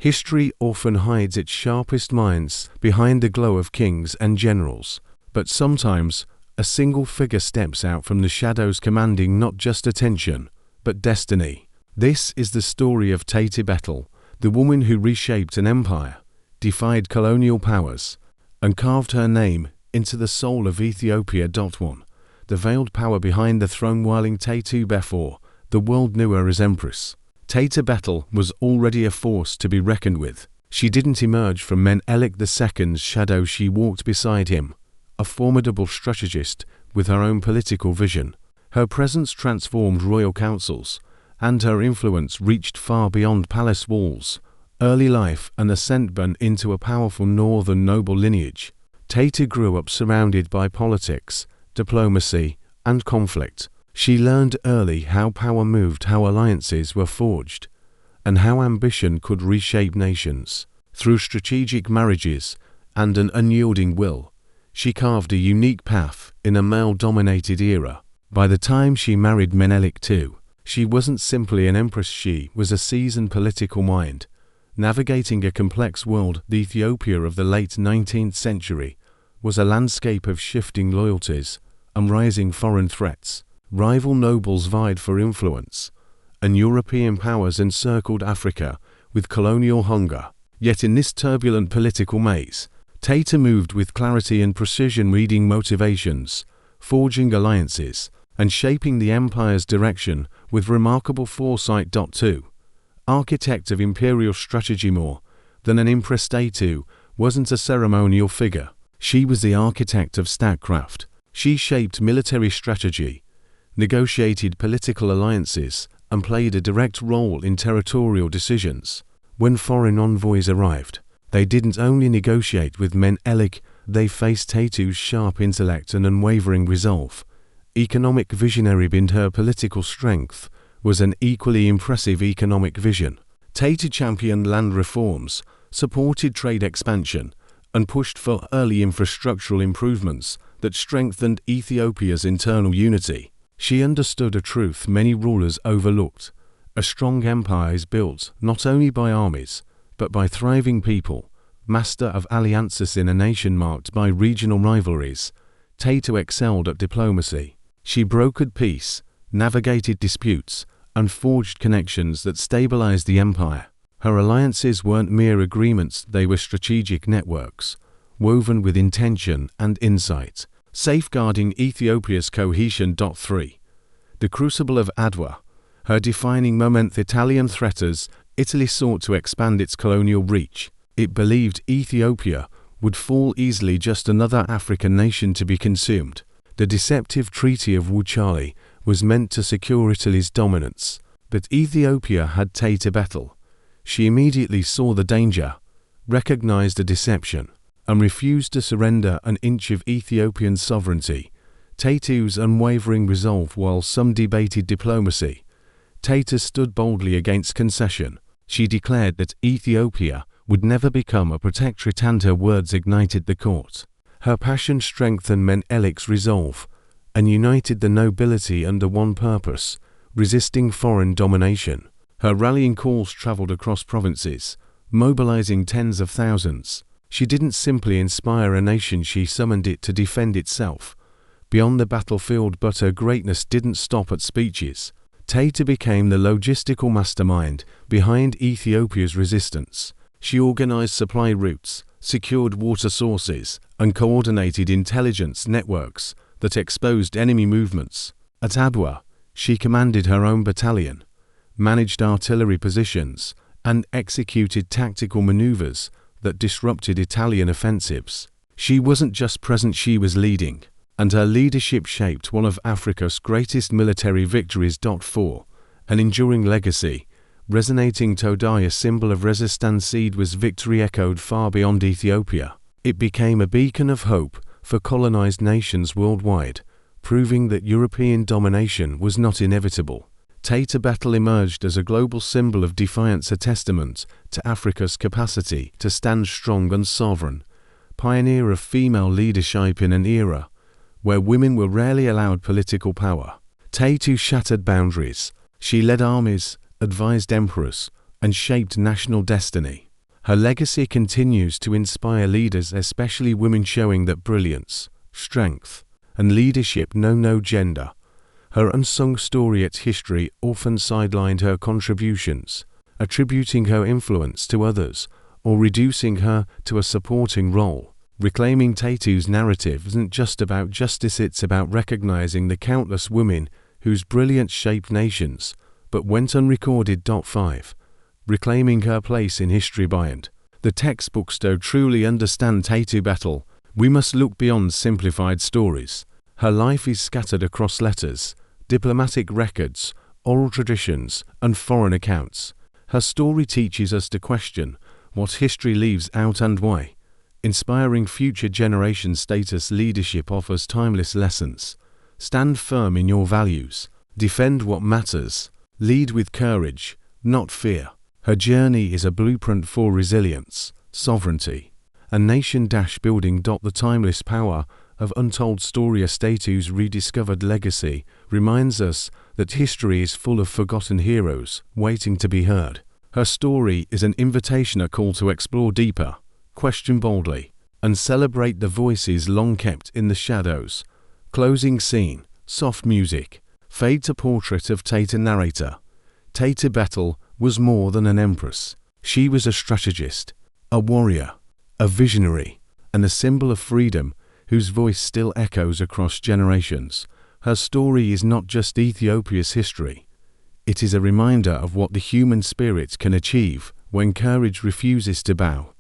History often hides its sharpest minds behind the glow of kings and generals, but sometimes a single figure steps out from the shadows commanding not just attention, but destiny. This is the story of Taytu Betul, the woman who reshaped an empire, defied colonial powers, and carved her name into the soul of Ethiopia. One, the veiled power behind the throne. While Taytu before the world knew her as Empress, Taytu Betul was already a force to be reckoned with. She didn't emerge from Menelik II's shadow, she walked beside him, a formidable strategist with her own political vision. Her presence transformed royal councils, and her influence reached far beyond palace walls. Early life and ascent born into a powerful northern noble lineage, Taytu grew up surrounded by politics, diplomacy, and conflict. She learned early how power moved, how alliances were forged, and how ambition could reshape nations. Through strategic marriages and an unyielding will, she carved a unique path in a male-dominated era. By the time she married Menelik II, she wasn't simply an empress, she was a seasoned political mind, navigating a complex world. The Ethiopia of the late 19th century was a landscape of shifting loyalties and rising foreign threats. Rival nobles vied for influence, and European powers encircled Africa with colonial hunger. Yet in this turbulent political maze, Taytu moved with clarity and precision, reading motivations, forging alliances, and shaping the empire's direction with remarkable foresight. 2. Architect of imperial strategy. More than an Empress, Taytu wasn't a ceremonial figure. She was the architect of statecraft. She shaped military strategy, negotiated political alliances, and played a direct role in territorial decisions. When foreign envoys arrived, they didn't only negotiate with Menelik, they faced Taytu's sharp intellect and unwavering resolve. Economic visionary behind her political strength was an equally impressive economic vision. Taytu championed land reforms, supported trade expansion, and pushed for early infrastructural improvements that strengthened Ethiopia's internal unity. She understood a truth many rulers overlooked: a strong empire is built not only by armies, but by thriving people. Master of alliances in a nation marked by regional rivalries, Taytu excelled at diplomacy. She brokered peace, navigated disputes, and forged connections that stabilized the empire. Her alliances weren't mere agreements, they were strategic networks, woven with intention and insight, safeguarding Ethiopia's cohesion. 3. The crucible of Adwa, her defining moment. Italian threat as Italy sought to expand its colonial reach. It believed Ethiopia would fall easily, just another African nation to be consumed. The deceptive Treaty of Wuchale was meant to secure Italy's dominance, but Ethiopia had Taytu Betul. She immediately saw the danger, recognized the deception, and refused to surrender an inch of Ethiopian sovereignty. Taytu's unwavering resolve. While some debated diplomacy, Taytu stood boldly against concession. She declared that Ethiopia would never become a protectorate, and her words ignited the court. Her passion strengthened Menelik's resolve and united the nobility under one purpose: resisting foreign domination. Her rallying calls traveled across provinces, mobilizing tens of thousands. She didn't simply inspire a nation, she summoned it to defend itself beyond the battlefield. But her greatness didn't stop at speeches. Taytu became the logistical mastermind behind Ethiopia's resistance. She organized supply routes, secured water sources, and coordinated intelligence networks that exposed enemy movements. At Adwa, she commanded her own battalion, managed artillery positions, and executed tactical maneuvers that disrupted Italian offensives. She wasn't just present, she was leading, and her leadership shaped one of Africa's greatest military victories. 4. An enduring legacy. Resonating Todai, a symbol of resistance, was victory echoed far beyond Ethiopia. It became a beacon of hope for colonized nations worldwide, proving that European domination was not inevitable. Taytu Betul emerged as a global symbol of defiance, a testament to Africa's capacity to stand strong and sovereign. Pioneer of female leadership in an era where women were rarely allowed political power, Taytu shattered boundaries. She led armies, advised emperors, and shaped national destiny. Her legacy continues to inspire leaders, especially women, showing that brilliance, strength, and leadership know no gender. Her unsung story at history often sidelined her contributions, attributing her influence to others or reducing her to a supporting role. Reclaiming Taytu's narrative isn't just about justice, it's about recognizing the countless women whose brilliance shaped nations but went unrecorded. 5. Reclaiming her place in history. Beyond the textbooks, to truly understand Taytu Betul, we must look beyond simplified stories. Her life is scattered across letters, diplomatic records, oral traditions, and foreign accounts. Her story teaches us to question what history leaves out and why. Inspiring future generations, status leadership offers timeless lessons. Stand firm in your values. Defend what matters. Lead with courage, not fear. Her journey is a blueprint for resilience, sovereignty, and nation-building. The timeless power of Untold story. Taytu's rediscovered legacy reminds us that history is full of forgotten heroes waiting to be heard. Her story is an invitation, a call to explore deeper, question boldly, and celebrate the voices long kept in the shadows. Closing scene, soft music, fade to portrait of Taytu. Narrator. Taytu Betul was more than an empress. She was a strategist, a warrior, a visionary, and a symbol of freedom whose voice still echoes across generations. Her story is not just Ethiopia's history. It is a reminder of what the human spirit can achieve when courage refuses to bow.